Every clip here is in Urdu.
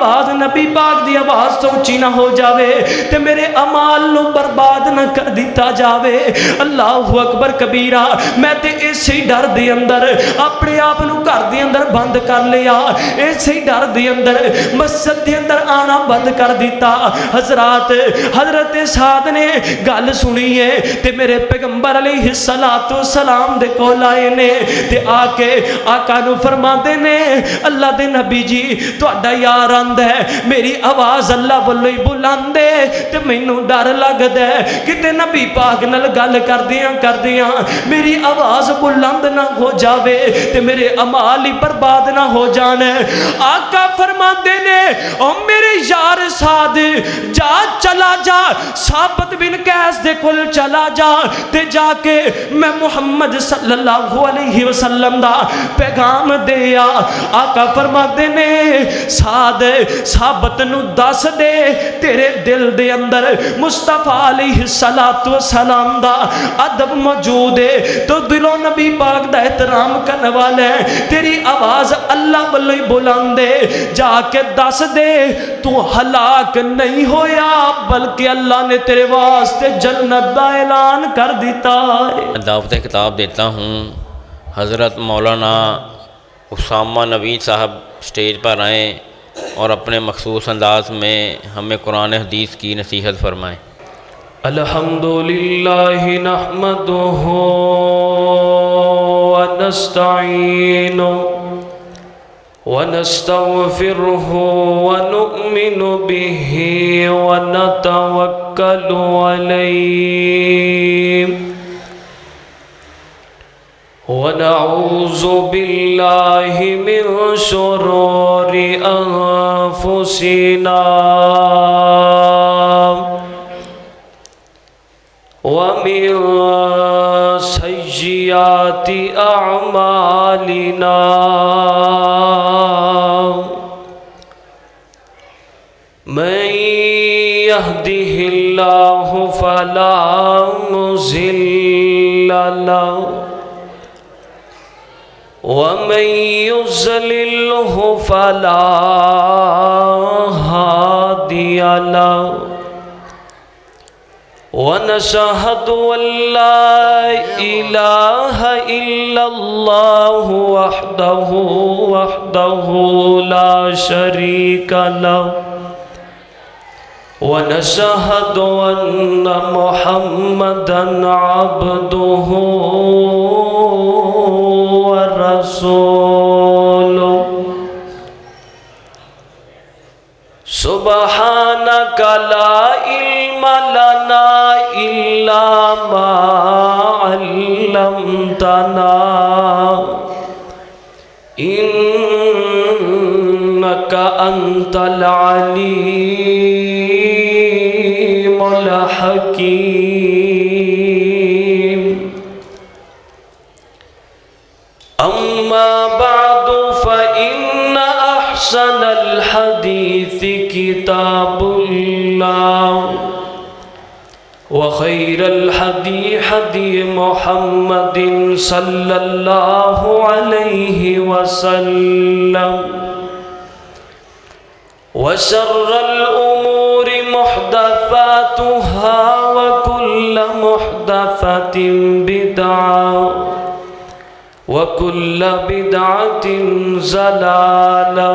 آواز نبی پاک دی آواز تو اونچی نہ ہو جاوے تے میرے اعمال نو برباد نہ کر دیتا جاوے۔ اللہ اکبر کبیرہ، میں تے اسی ڈر دے اندر اپنے آپ نو گھر دے اندر بند کر لیا، اسی ڈر دے اندر مسجد دے اندر آنا بند کر دیتا۔ حضرت سعد نے گل سنی ہے تے میرے پیغمبر علیہ السلام دے کول آئے نے تے آ کے آقا نو فرماندے نے اللہ دے نبی جی تہاڈا یار آندا ہے میری آواز اللہ والوں ہی بلاندے تے مینوں ڈر لگدا ہے کتے نبی پاک نال گل کردیاں میری آواز بلند نہ ہو جاوے تے میرے اعمال ہی برباد نہ ہو جان۔ آقا فرماندے نے او میرے یار سعد جا چلا جا ثابت بن قیس دے کول چلا جا تے جا کے میں محمد صلی اللہ علیہ وسلم دا پیغام دیا۔ آقا فرماتے نے سعد ثابت نو دس دے تیرے دل دے اندر مصطفیٰ علیہ السلام دا ادب موجود ہے تو دلوں نبی پاک دا احترام کرنے والے تیری آواز اللہ والوں ہی بلاندے جا کے دس دے تو ہلاک نہیں ہویا بلکہ اللہ نے تیرے واسطے جنت دا اعلان کر دیتا ہے۔ دعوت خطاب دیتا ہوں حضرت مولانا اسامہ نوید صاحب سٹیج پر آئیں اور اپنے مخصوص انداز میں ہمیں قرآن حدیث کی نصیحت فرمائیں۔ الحمدللہ نحمدہ ونستعین ونستغفرہ ونؤمن بہ ونتوکل علیہ ونعوذ باللہ من شرور انفسنا ومن سیئات اعمالنا من يهده الله فلا مضل له ومن يضلله فلا هادي له ونشهد أن لا إله إلا الله وحده لا شريك له ونشهد أن محمدًا عبده ورسوله سبحانك لا علم لنا إلا ما علمتنا إنك أنت العليم الحكيم أما بعد فإن أحسن الحديث كتاب الله وخير الهدي هدي محمد صلى الله عليه وسلم وشر الأمور محدثاتها وكل محدثة بدعة وكل بدعة ضلالة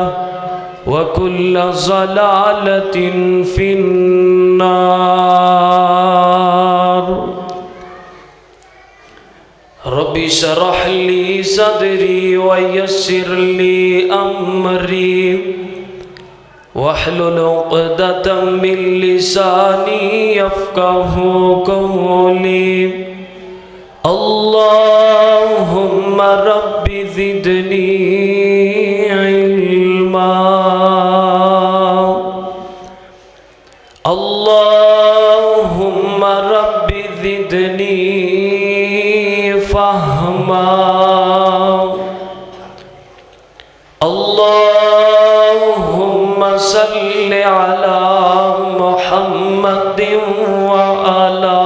وكل ضلالة في النار رب اشرح لي صدري ويسر لي أمري واحلل عقدة من لساني يفقه قولي اللهم رب زدني علما اللهم رب زدني فهما اللهم صل على محمد وعلى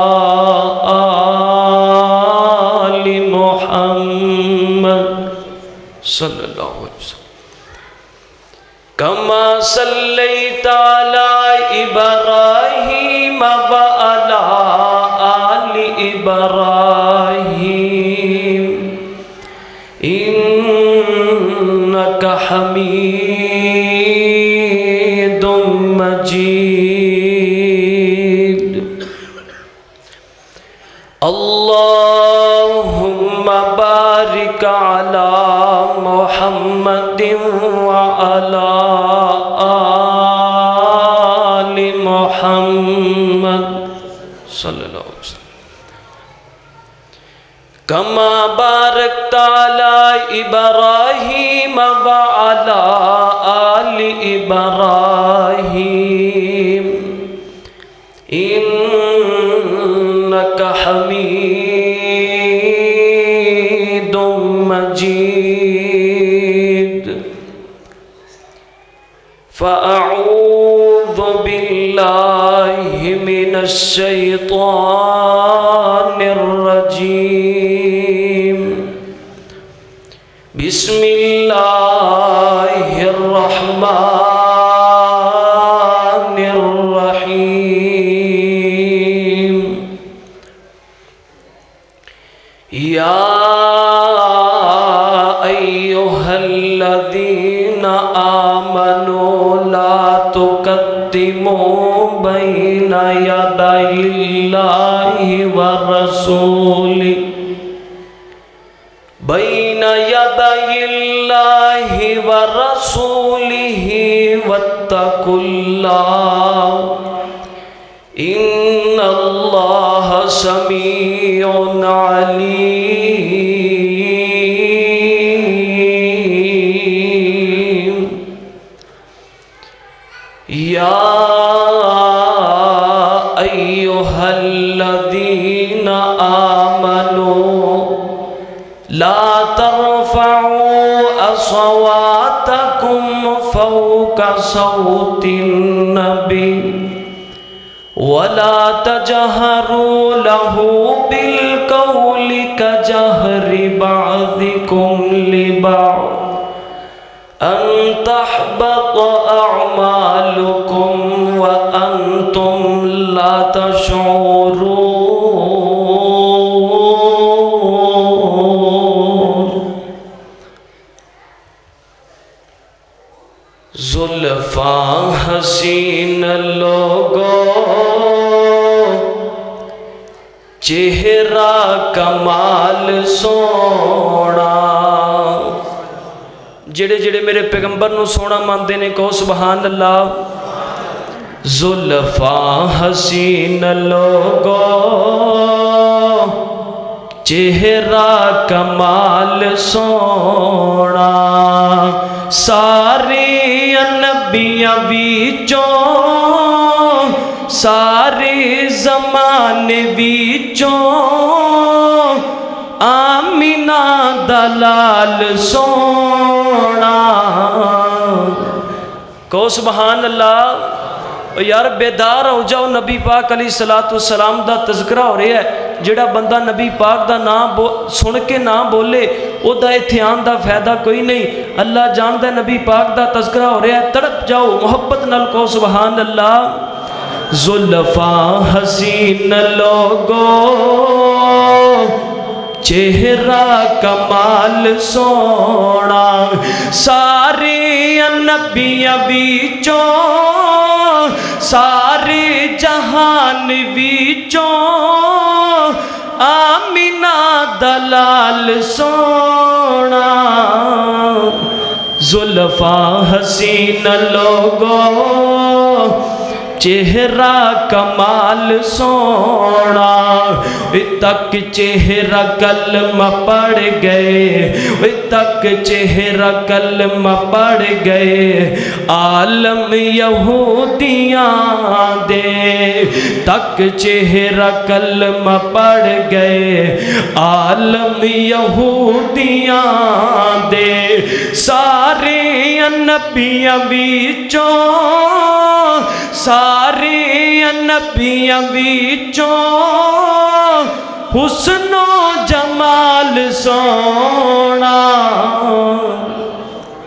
آل محمد صلی اللہ علیہ وسلم کما صلیت علی ابراہیم وعلی آل ابراہیم انک حمید مجید اللہم بارک علی محمد وعلی آل محمد صلی اللہ علیہ وسلم کما بارکت علی ابراہیم وعلی آل ابراہیم انک حمید مجید فأعوذ باللہ من الشیطان الرجیم بسم اللہ الرحمن الرحیم یا ایہا الذین آمنوا لا تقدموا بین یدی اللہ ورسولہ بین یدی اللہ ورسولہ واتقوا اللہ ان اللہ سمیع علیم یا ایہا الذین آمنوا لا ترفعوا اصواتکم فوق صوت النبی ولا تجهروا له بالقول كجهر بعضكم لبعض أن تحبط أعمالكم وأنتم لا تشعرون زلفاں حسین لوگوں چہرہ کمال سونا جڑے جڑے میرے پیغمبر نو سونا ماندے نے کہو سبحان اللہ زلفاں حسین لوگوں چہرہ کمال سونا سارے انبیاء وچوں سارے زمانے وچوں آمینہ دلال سونا کہو سبحان اللہ یار بیدار ہو جاؤ نبی پاک علیہ السلام دا تذکرہ ہو رہا ہے جڑا بندہ نبی پاک دا نام سن کے نہ بولے او دا اتھیان دا فائدہ کوئی نہیں اللہ جاندہ نبی پاک دا تذکرہ ہو رہا ہے تڑپ جاؤ محبت نال کو سبحان اللہ زلفاں حسین لوگوں چہرہ کمال سونا سارے انبیاء وچوں سارے جہان وچوں آمینہ دلال سونا زلفاں حسین لوگوں چہرہ کمال سونا تک چہرہ کلمہ پڑھ گئے تک چہرہ کلمہ پڑھ گئے عالم یہودیاں دے تک چہرہ کلمہ پڑھ گئے عالم یہودیاں دے سارے انبیاء وچوں سارے انبیاء وچوں حسن و جمال سونا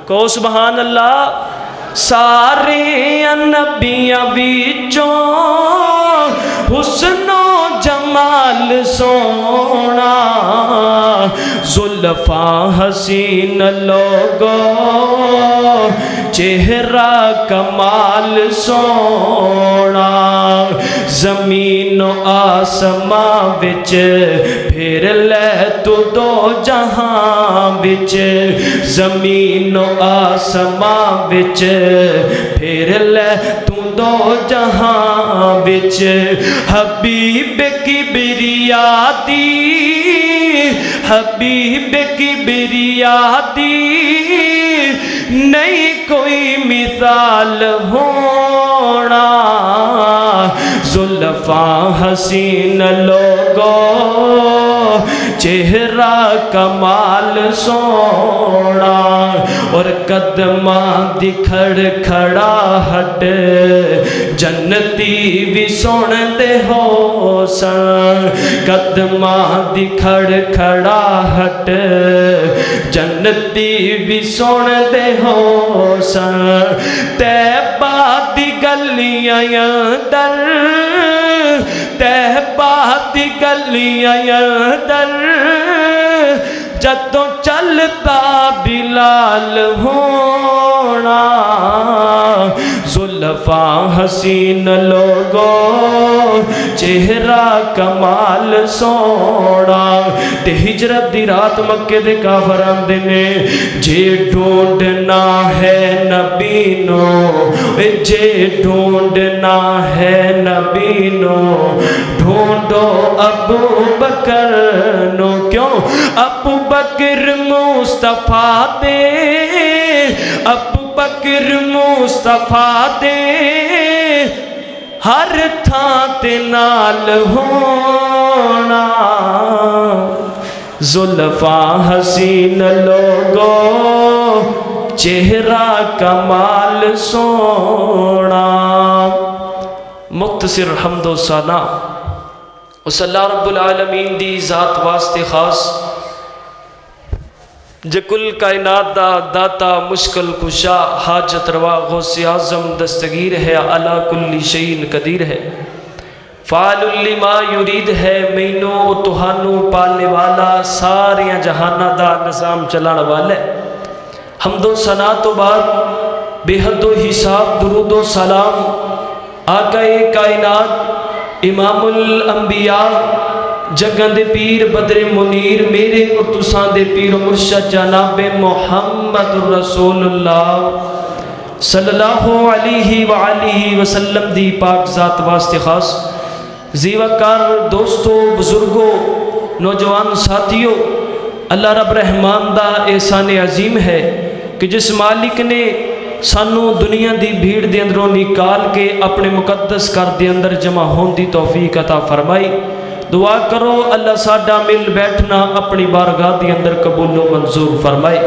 کہو سبحان اللہ سارے نبیاں وچوں حسن و جمال سونا زلفاں حسین لوگو چہرہ کمال سونا زمین و آسمان وچ پھر لے تو دو جہاں وچ زمین و آسمان وچ پھر لے تو دو جہاں وچ حبیب کی بریادی حبیب کی بریادی نہیں کوئی مثال ہونا زلفاں حسین لوگو چہرہ کمال سونا اور قدماں دی کھڑکھڑاہٹ جنتی بھی سن دے ہو سن قدماں دی کھڑکھڑاہٹ جنتی بھی سن دے ہو سن طیبہ دی گلیاں اندر طیبہ دی گلیاں اندر جدوں چلتا بلال ہونا زلفاں حسین لوگو چہرہ کمال سونا تے ہجرت دی رات مکے دے کافر آندے نے جے ڈھونڈنا ہے نبی نو جے ڈھونڈنا ہے نبی نو ڈھونڈو ابو بکر نو کیوں ابو بکر مصطفیٰ دے ابو بکر مصطفیٰ دے ہر تھاں تے نال ہونا زلفاں حسین لوگو چہرہ کمال سونا مختصر حمد و ثنا صلی اللہ رب العالمین دی ذات واسطے خاص جے کل کائنات دا داتا مشکل کشا حاجت روا غوث اعظم دستگیر ہے علی کل شیء قدیر ہے فعال لما یرید ہے مینوں تہانوں پالنے والا ساریاں جہانہ دا نظام چلانا والا ہے حمد و ثنا تو بعد بے حد و حساب درود و سلام آقا کائنات امام الانبیاء جگہ دے پیر بدر منیر میرے اور تساں دے پیر و مرشد جناب محمد رسول اللہ صلی اللہ علیہ وآلہ وسلم دی پاک ذات واسطے خاص زیوکار دوستو بزرگو نوجوان ساتھیو اللہ رب رحمان دا احسان عظیم ہے کہ جس مالک نے سانو دنیا دی بھیڑ دے اندروں نکال کے اپنے مقدس گھر دے اندر جمع ہون دی توفیق عطا فرمائی دعا کرو اللہ ساڈا مل بیٹھنا اپنی بارگاہ دی اندر قبول و منظور فرمائے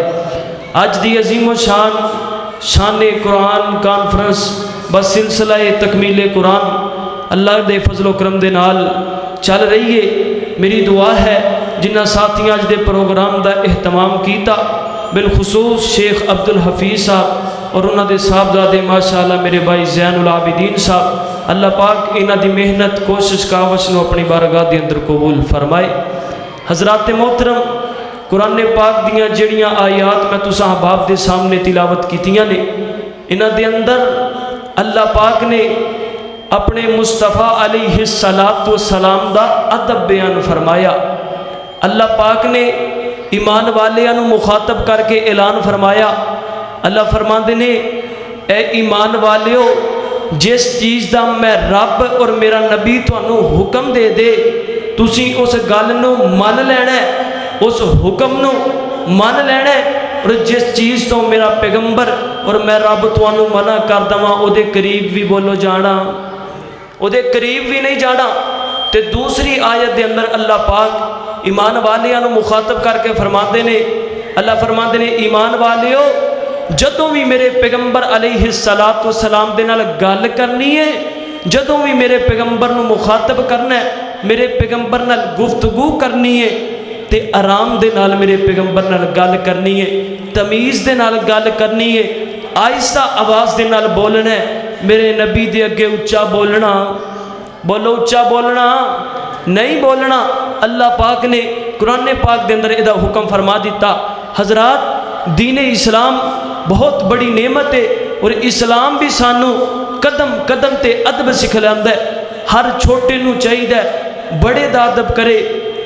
آج دی عظیم و شان قرآن کانفرنس بس سلسلہ تکمیل قرآن اللہ دے فضل و کرم دے نال چل رہی ہے میری دعا ہے جنہ ساتھیاں آج دے پروگرام دا اہتمام کیتا بالخصوص شیخ عبدالحفیظ صاحب اور انہاں دے صاحبزادے ماشاءاللہ میرے بھائی زین العابدین صاحب اللہ پاک انہاں دی محنت کوشش کاوش نو اپنی بارگاہ دے اندر قبول فرمائے حضرات محترم قرآن پاک دیاں جڑیاں آیات میں تساں احباب دے سامنے تلاوت کیتیاں نے انہاں دے اندر اللہ پاک نے اپنے مصطفیٰ علیہ السلام دا ادب بیان فرمایا اللہ پاک نے ایمان والیاں مخاطب کر کے اعلان فرمایا اللہ فرماندے نے اے ایمان والیو جس چیز دا میں رب اور میرا نبی تانوں حکم دے دے تسی اس گل نو من لینا ہے اس حکم نو من لینا ہے اور جس چیز تو میرا پیغمبر اور میں رب تانوں منع کر دواں او دے قریب بھی بولو جانا او دے قریب بھی نہیں جانا تے دوسری آیت دے اندر اللہ پاک ایمان والیاں نو مخاطب کر کے فرماندے نے اللہ فرماندے نے ایمان والیو جدوں بھی میرے پیغمبر علیہ السلام دے نال گل کرنی ہے جدوں بھی میرے پیغمبر نو مخاطب کرنا ہے میرے پیغمبر نال گفتگو کرنی ہے تے آرام دے نال میرے پیغمبر نال گل کرنی ہے تمیز دے نال گل کرنی ہے آہستہ آواز دے نال بولنا ہے، میرے نبی دے اگے اچا بولنا، بولو اچا بولنا نہیں بولنا۔ اللہ پاک نے قرآن پاک دے اندر یہ حکم فرما دیتا۔ حضرات دین اسلام بہت بڑی نعمت ہے، اور اسلام بھی سانو قدم قدم تے ادب سکھلاندہ ہے۔ ہر چھوٹے نو چاہیے بڑے دا ادب کرے،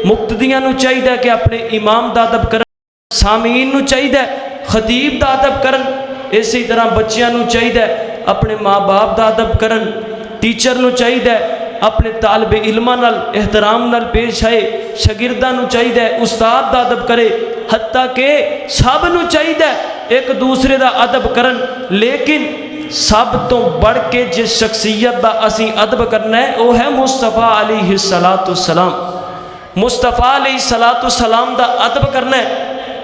مقتدیاں نو چاہیے کہ اپنے امام دا ادب کرن، سامعین نو چاہیے خطیب دا ادب کرن، اسی طرح بچیاں نو چاہیے اپنے ماں باپ دا ادب کرن، ٹیچر نو چاہیے اپنے طالب علماں نال احترام نال پیش آئے، شاگرداں نو چاہیے استاد دا ادب کرے، حتیٰ کہ سب نو چاہیے ایک دوسرے دا ادب کرن۔ لیکن سب تو بڑھ کے جس شخصیت دا اسی ادب کرنا ہے وہ ہے مصطفیٰ علیہ السلام۔ مصطفیٰ علیہ السلام دا ادب کرنا ہے۔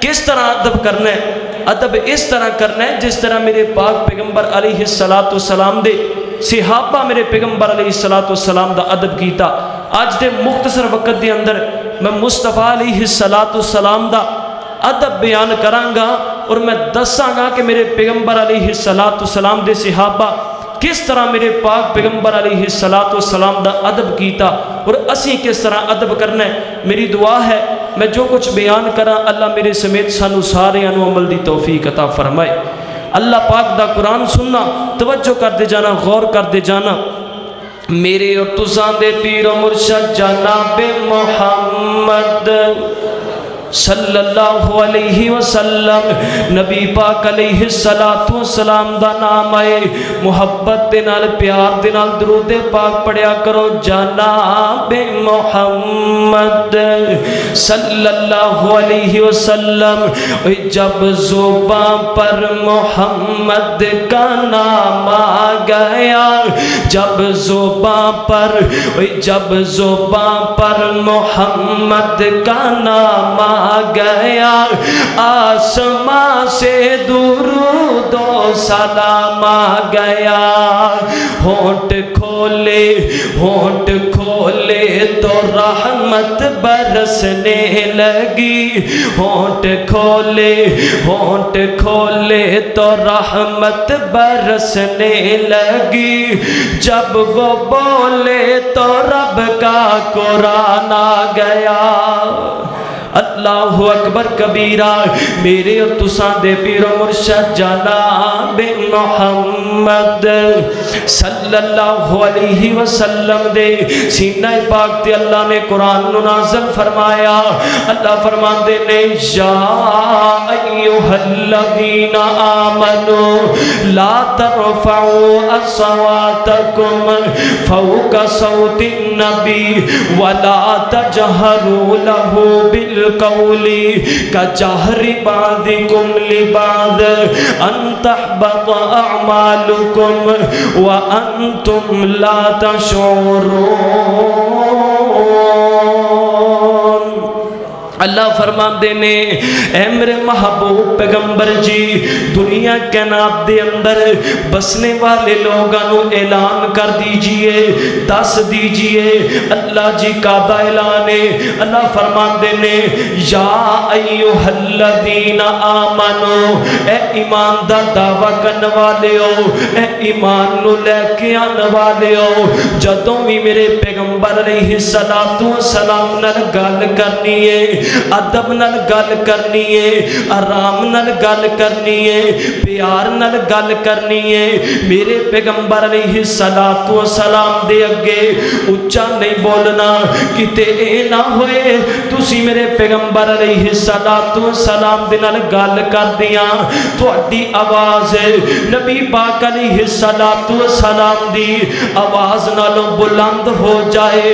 کس طرح ادب کرنا ہے؟ ادب اس طرح کرنا ہے جس طرح میرے پاک پیغمبر علیہ السلام دے صحابہ میرے پیغمبر علیہ السلام دا ادب کیتا۔ آج دے مختصر وقت دے اندر میں مصطفیٰ علیہ السلام دا ادب بیان کرانگا، اور میں دساں گا کہ میرے پیغمبر علیہ السلام دے صحابہ کس طرح میرے پاک پیغمبر علیہ السلام دا ادب کیتا، اور اسی کس طرح ادب کرنا ہے۔ میری دعا ہے میں جو کچھ بیان کراں اللہ میرے سمیت سانو سارے انو عمل دی توفیق عطا فرمائے۔ اللہ پاک دا قرآن سننا، توجہ کر دے جانا، غور کر دے جانا۔ میرے اور تساں دے پیر و مرشد جناب محمد صلی اللہ علیہ وسلم نبی پاک علیہ السلام دا نام آئے، محبت دے نال پیار دے نال درود پاک پڑھیا کرو، جناب محمد صلی اللہ علیہ وسلم۔ جب زبان پر محمد کا نام آ گیا، جب زبان پر محمد کا نام آ گیا، آسمان سے درود و سلام آ گیا۔ ہونٹ کھولے تو رحمت برسنے لگی، ہونٹ کھولے تو رحمت برسنے لگی، جب وہ بولے تو رب کا قرآن آ گیا۔ اللہ اکبر کبیرہ۔ میرے اور تساں دے پیر و مرشد جناب محمد صلی اللہ علیہ وسلم دے سینہ پاک تے اللہ نے قرآن نازل فرمایا۔ اللہ فرماندے نے یا ایھا الذین آمنوا لا ترفعوا اصواتکم فوق صوت النبی ولا تجہروا لہ بالقول کجہر بعضکم لبعض ان تحبط اعمالکم وانتم لا تشعرون۔ اللہ فرماندے نے اے میرے محبوب پیغمبر جی، دنیا کائنات دے اندر بسنے والے لوگوں اعلان کر دیجئے، دس دیجئے اللہ جی کا اعلان ہے۔ اللہ فرماندے نے یا ایھا الذین آمنو، اے ایمان دا دعویٰ کرنے والے ہو، اے ایمان نو لے کے آنے والے ہو، جدوں بھی میرے پیغمبر علیہ السلام نال گل کرنی ہے، ادب نال گل کرنی ہے، آرام نال گل کرنی ہے، پیار نال گل کرنی ہے، میرے پیغمبر علیہ السلام دے اگے اچا نہیں بولنا، کتے اے نہ ہوئے تسی میرے پیغمبر علیہ السلام دے نال گل کر دیاں تہاڈی آواز نبی پاک علیہ السلام دی آواز نالوں بلند ہو جائے،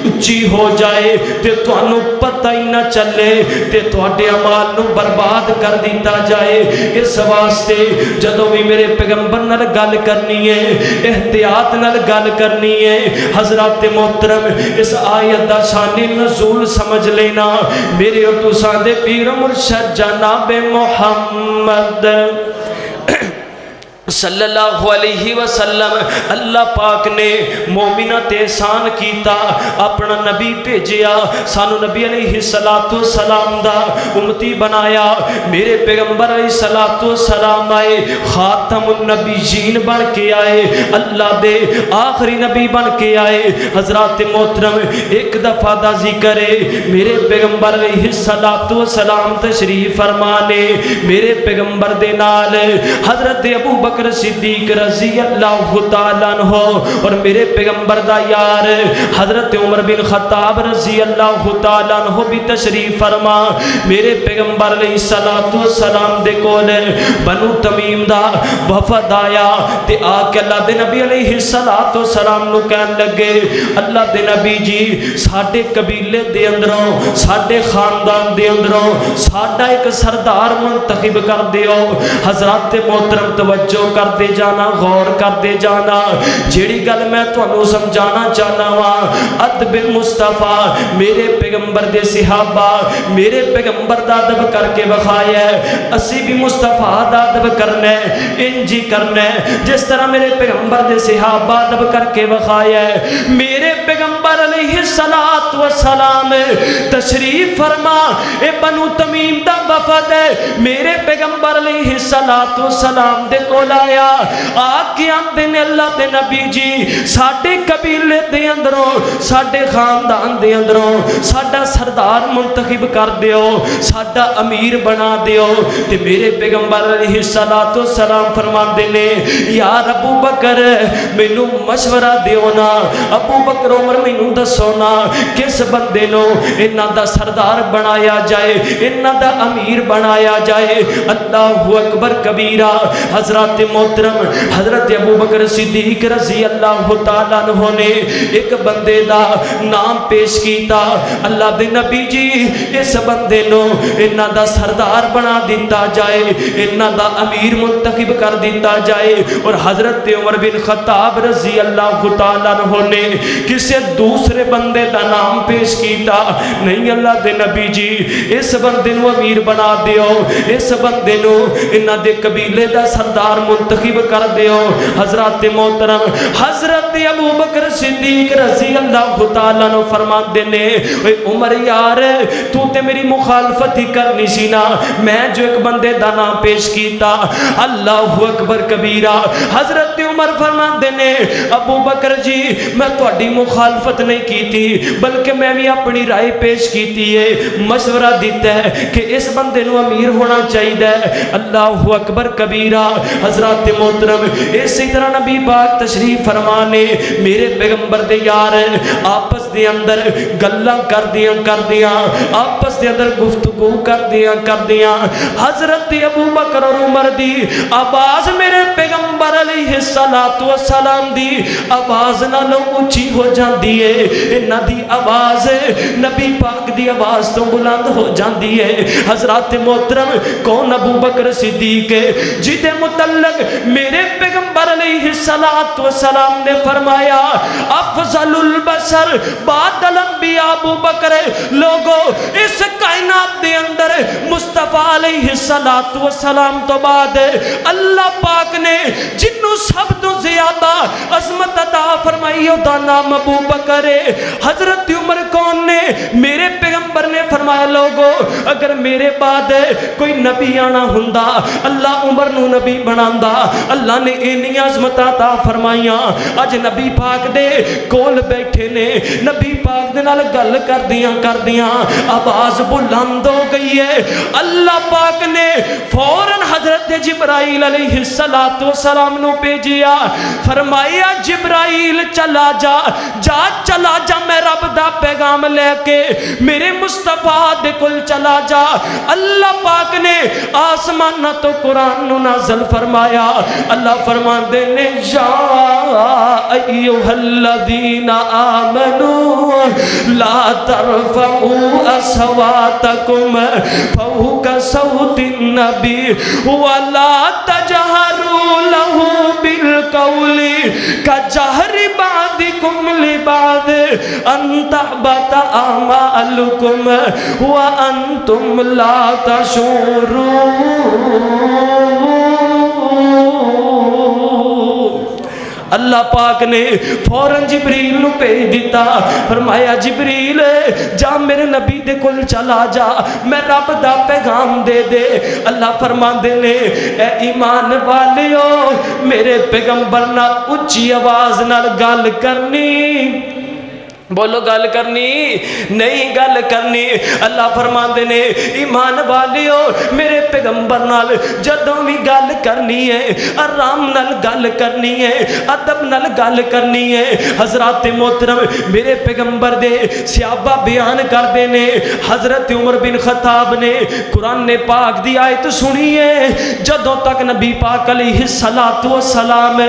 اچھی ہو جائے، تے تانوں پتہ ہی نہ چلے تے تواڈے اعمال نو برباد کر دیتا جائے۔ اس واسطے جدوں بھی میرے پیغمبر نال گل کرنی ہے، احتیاط نال گل کرنی ہے۔ حضرات محترم، اس آیت دا شان نزول سمجھ لینا۔ میرے اور تساں دے پیر مرشد جناب محمد صلی اللہ علیہ وسلم اللہ پاک نے مومنہ تے احسان کیتا اپنا نبی بھیجیا سانو نبی علیہ السلام دا امتی بنایا میرے پیغمبر علیہ السلام آئے خاتم النبیین بن کے آئے اللہ دے آخری نبی بن کے آئے حضرات محترم ایک دفعہ دا ذکر ہے میرے پیغمبر علیہ السلام تشریف فرمانے میرے پیغمبر دے نال حضرت ابو بکر صدیق رضی اللہ تعالیٰ عنہ اور میرے پیغمبر دا یار حضرت عمر بن خطاب رضی اللہ تعالیٰ عنہ بھی تشریف فرما میرے پیغمبر علیہ السلام دے کول بنو تمیم دا وفد آیا تے آ کے اللہ دے نبی علیہ السلام نو کہن لگے اللہ دے نبی جی ساڈے قبیلے دے اندروں ساڈے خاندان دے اندروں ساڈا ایک سردار منتخب کر دیو حضرات محترم توجہ کر دے جانا غور کر دے جانا جیڑی گل میں تانوں سمجھانا چاہنا وا ادب مصطفیٰ میرے پیغمبر دے صحابہ میرے پیغمبر دا ادب کر کے بخایا ہے اسی بھی مصطفیٰ دا ادب کرنا ہے انجی کرنا ہے جس طرح میرے پیغمبر دے صحابہ ادب کر کے بخایا ہے میرے پیغمبر علیہ السلام تشریف فرما اے بنو تمیم دا وفد ہے میرے پیغمبر علیہ السلام دے کول آیا آکے آندے نے اللہ دے نبی جی ساڈے قبیلے دے اندروں ساڈے خاندان دے اندروں ساڈا سردار منتخب کر دیو ساڈا امیر بنا دیو تے میرے پیغمبر علیہ السلام فرماندے نے یار ابو بکر مینوں مشورہ دیو نا ابو بکر عمر مینوں دسو نا کس بندے نو انہاں دا سردار بنایا جائے انہاں دا امیر بنایا جائے اللہ اکبر کبیرہ حضرات محترم حضرت ابو بکر صدیق رضی اللہ تعالیٰ عنہ نے ایک بندے دا نام پیش کیتا اللہ دے نبی جی اس بندے نو انہاں دا سردار بنا دیتا جائے انہاں دا امیر منتخب کر دیتا جائے اور حضرت عمر بن خطاب رضی اللہ تعالیٰ عنہ نے کسے دوسرے بندے دا نام پیش کیتا نہیں اللہ دے نبی جی اس بندے نو امیر بنا دیو اس بندے نو انہاں دے قبیلے دا سردار منتخب کر دیو حضرات محترم حضرت ابو بکر صدیق رضی اللہ تعالیٰ عنہ فرماندے نے اے عمر یار تو تے میری مخالفت ہی کرنی سی نا میں جو ایک بندے دا نام پیش کیتا اللہ اکبر کبیرہ حضرت عمر فرماندے نے ابو بکر جی میں تہاڈی مخالفت نہیں کیتی بلکہ میں بھی اپنی رائے پیش کیتی ہے مشورہ دیتا ہے کہ اس بندے نو امیر ہونا چاہیے اللہ اکبر کبیرہ حضرات محترم اسی طرح نبی پاک تشریف فرمانے میرے پیغمبر دے یار آپس دے اندر گلاں کر دیاں آپس دے اندر گفتگو کر دیاں حضرت ابو بکر اور عمر دی آواز میرے پیغمبر علیہ السلام دی آواز نالوں اونچی ہو جاندی ہے انہاں دی آواز نبی پاک دی آواز تو بلند ہو جاندی ہے حضرات محترم کون ابو بکر صدیق جدے متعلق میرے پیغمبر علیہ السلام نے فرمایا افضل البشر بعد الانبیاء ابو بکر لوگو اس کائنات دے اندر مصطفیٰ علیہ السلام تو بعد اللہ پاک نے جنوں سب تو زیادہ عظمت عطا فرمائی دا نام ابو بکر ہے حضرت عمر کون نے میرے پیغمبر نے فرمایا لوگو اگر میرے بعد کوئی نبی آنا ہوندا اللہ عمر نو نبی بناندا اللہ نے اینی عظمت عطا فرمائیاں اج نبی پاک دے کول بیٹھے نے نبی پاک دے نال گل کر دیاں آواز بلند ہو گئی ہے اللہ پاک نے فوراً حضرت جبرائیل علیہ السلام نو بھیجیا فرمایا جبرائیل چلا جا میں رب دا پیغام لے کے میرے مصطفیٰ دے کل چلا جا اللہ پاک نے آسمان تو قرآن نو نازل فرمایا اللہ فرماندے نے یا ایھا الذین آمنوا لا ترفعوا اصواتکم فوق صوت النبی ولا تجہروا له بالقول كجهر بعضكم لبعض ان تحبط اعمالكم وانتم لا تشعرون اللہ پاک نے فوراً جبریل نو بھیج دیتا، فرمایا جبریل جا میرے نبی دے کول چلا جا، میں رب دا پیغام دے دے۔ اللہ فرماندے نے اے ایمان والیو میرے پیغمبر نال اچھی آواز نال گل کرنی، بولو گل کرنی نہیں گل کرنی۔ اللہ فرماندے نے ایمان والیو میرے پیغمبر نال جدوں بھی گل کرنی ہے آرام نال گل کرنی ہے، ادب نال گل کرنی ہے۔ حضرات محترم میرے پیغمبر دے صحابہ بیان کردے نے حضرت عمر بن خطاب نے قرآن پاک دی آیت سنی ہے، جدوں تک نبی پاک علیہ الصلوۃ والسلام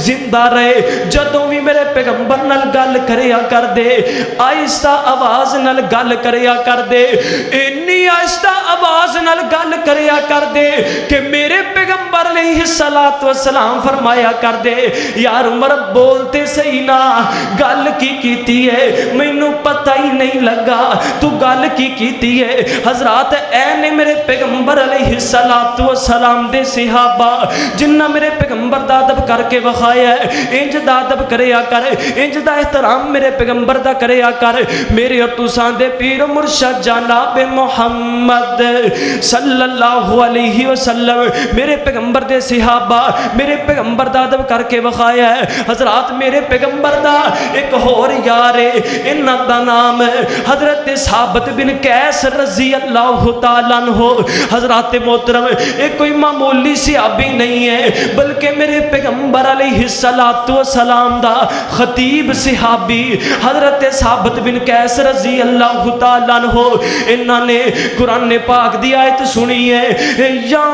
زندہ رہے جدوں بھی میرے پیغمبر نال گل کریا کر دے آہستہ آواز نال گل کریا کر دے، اتنی آہستہ آواز نال گل کریا کر دے کہ میرے پیغمبر علیہ الصلوۃ والسلام فرمایا کر دے یار عمر بولتے صحیح نا، گل کی کیتی ہے مینوں پتہ ہی نہیں لگا تو گل کی کیتی ہے۔ حضرات اے نے میرے پیغمبر علیہ الصلوۃ والسلام دے صحابہ جنہ میرے پیغمبر دا ادب کر کے وکھایا ہے، انج دا ادب کریا کر، انج دا احترام میرے پیغمبر دا کریا کر۔ میرے اور تساں دے پیر مرشد جناب محمد صلی اللہ علیہ وسلم میرے پیغمبر دے صحابہ میرے پیغمبر دا ادب کر کے وکھایا ہے۔ حضرات میرے پیغمبر دا ایک اور یار ہے، انہاں دا نام حضرت ثابت بن قیس رضی اللہ تعالیٰ عنہ۔ حضرات محترم ایک کوئی معمولی صحابی نہیں ہے بلکہ میرے پیغمبر علیہ الصلوۃ والسلام دا خطیب صحابی حضرت ثابت بن قیس رضی اللہ تعالیٰ عنہ۔ انہاں نے قرآن پاک دی آیت سنی ہے، یا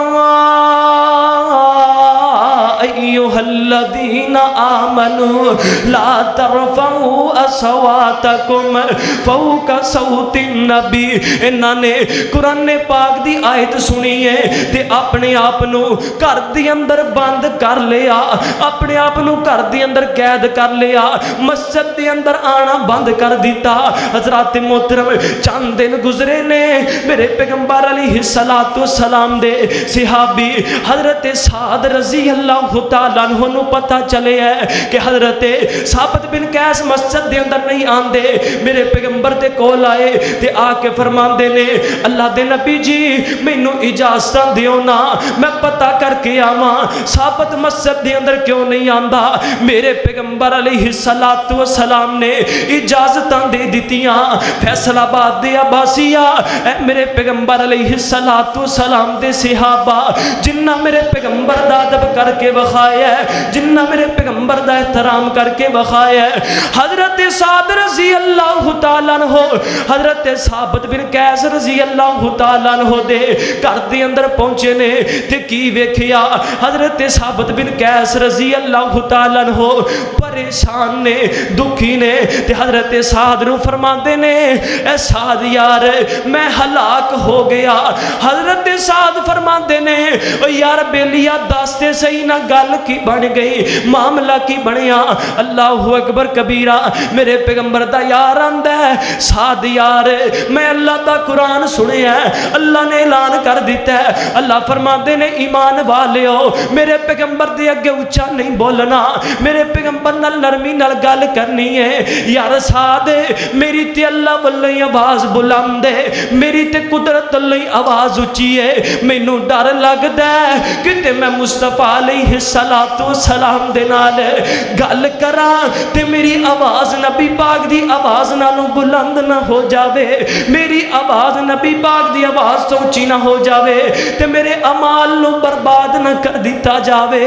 ایھا الذین آمنوا لا ترفعوا اصواتکم فوق صوت النبی۔ انہاں نے قرآن پاک دی آیت سنی ہے تے اپنے آپ نو گھر دے اندر بند کر لیا، اپنے آپ نو گھر دے اندر قید کر لیا، مسجد دے اندر آنا بند کر دیتا۔ حضرات محترم چند دن گزرے نے میرے پیغمبر علیہ الصلوۃ والسلام دے صحابی حضرت سعد رضی اللہ تعالیٰ عنہ نو پتہ چلے ہے کہ حضرت ثابت بن قیس مسجد دے اندر نہیں آندے۔ میرے پیغمبر دے کول آئے تے آ کے فرماندے نے اللہ دے نبی جی مینوں اجازت دیو نا میں پتہ کر کے آواں ثابت مسجد دے اندر کیوں نہیں آندا۔ میرے پیغمبر علیہ الصلوۃ والسلام نے اجازتاں دے دتیاں، فیصل آباد دے عباسیہ اے میرے پیغمبر علیہ الصلوۃ والسلام دے صحابہ جنہ میرے پیغمبر دا ادب کر کے وکھایا ہے، جنہ میرے پیغمبر دا احترام کر کے وکھایا ہے۔ حضرت سعد رضی اللہ تعالیٰ عنہ حضرت ثابت بن قیس رضی اللہ تعالیٰ عنہ دے گھر دے اندر پہنچے نے تے کی ویکھیا حضرت ثابت بن قیس رضی اللہ تعالیٰ عنہ پریشان نے دکھی نے تے حضرت سعد نو فرماندے نے اے سعد یار میں ہلاک ہو گیا۔ حضرت سعد فرماندے نے او یار بیلیا دستے صحیح نہ گل کی بن گئی، معاملہ کی بنیا؟ اللہ اکبر کبیرہ۔ میرے پیغمبر دا یار آندا ہے سعد یار میں اللہ دا قرآن سنیا ہے، اللہ نے اعلان کر دیتا ہے، اللہ فرماندے نے ایمان والیو میرے پیغمبر دے اگے اونچا نہیں بولنا، میرے پیغمبر نال نرمی نال گل کرنی ہے۔ یار سعد میری تے اللہ واللہ آواز بلند ہے، میری تے قدرت اللہ آواز اونچی ہے، مینوں ڈر لگدا ہے کہ میں مصطفیٰ علیہ الصلوۃ والسلام دے نال گل کراں تے میری آواز نبی پاک دی آواز نالوں بلند نہ ہو جاوے، میری آواز نبی پاک دی آواز تو اونچی نہ ہو جاوے تے میرے اعمال نو برباد نہ کر دیتا جاوے۔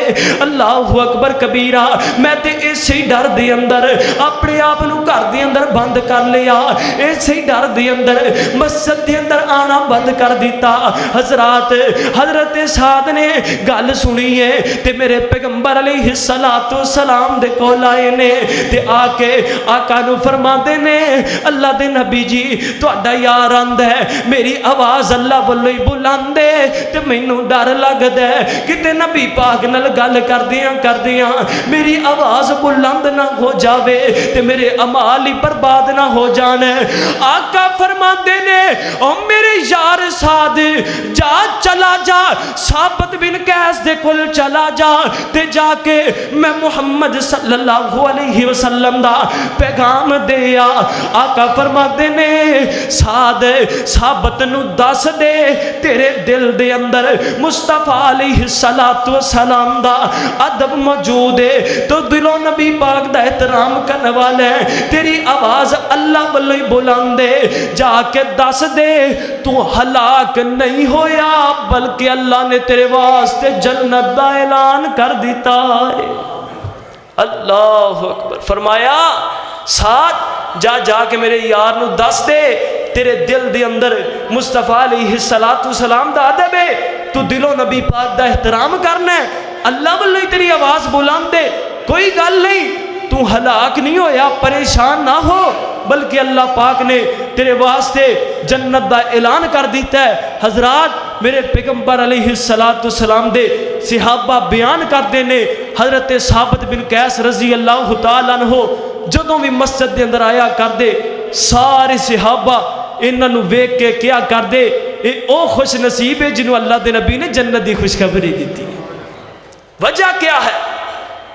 اللہ اکبر کبیرہ۔ میں تے اسی ڈر دے اندر اپنے آپ نو گھر دے اندر بند کر لیا، اسی ڈر دے اندر مسجد دے اندر آنا بند کر دیتا۔ حضرات حضرت سعد نے گل سنی ہے تے میرے پیغمبر علیہ الصلوۃ والسلام دے کول آئے نے تے آ کے آقا نو فرماندے نے اللہ دے نبی جی تہاڈا یار آندا ہے میری آواز اللہ والوں ہی بلند ہے تے مینوں ڈر لگدا ہے کتے نبی پاک نال گل کردیاں میری آواز بلند نہ ہو جاوے تے میرے اعمال ہی برباد نہ ہو جان۔ آقا فرماندے نے او میرے یار سعد جا چلا جا ثابت بن قیس دے کول چلا جا گیا تے جا کے میں محمد صلی اللہ علیہ وسلم دا پیغام دیا۔ آقا فرماتے نے سعد ثابت نو دس دے تیرے دل دے اندر مصطفیٰ علیہ السلام دا ادب موجود ہے، تو دلوں نبی پاک دا احترام کرنے والے تیری آواز اللہ والے بلندے، جا کے دس دے تو ہلاک نہیں ہویا بلکہ اللہ نے تیرے واسطے جنت دا اعلان کر دیتا ہے۔ اللہ اکبر۔ فرمایا ساتھ جا کے میرے یار نو دس دے تیرے دل دے اندر مصطفیٰ علیہ السلام دا ادب ہے، تو دلوں نبی پاک دا احترام کرنا ہے، اللہ والے تیری آواز بلند دے، کوئی گل نہیں، تو ہلاک نہیں ہویا، پریشان نہ ہو، بلکہ اللہ پاک نے تیرے واسطے جنت دا اعلان کر دیتا ہے۔ حضرات میرے پیغمبر علیہ السلام دے صحابہ بیان کرتے نے، حضرت ثابت بن قیس رضی اللہ تعالیٰ عنہ جدوں بھی مسجد دے اندر آیا کر دے، سارے صحابہ انہاں نو ویکھ کے کیا کر دے، اے او خوش نصیب ہے جنہوں اللہ دے نبی نے جنت دی خوشخبری دیتی ہے۔ وجہ کیا ہے؟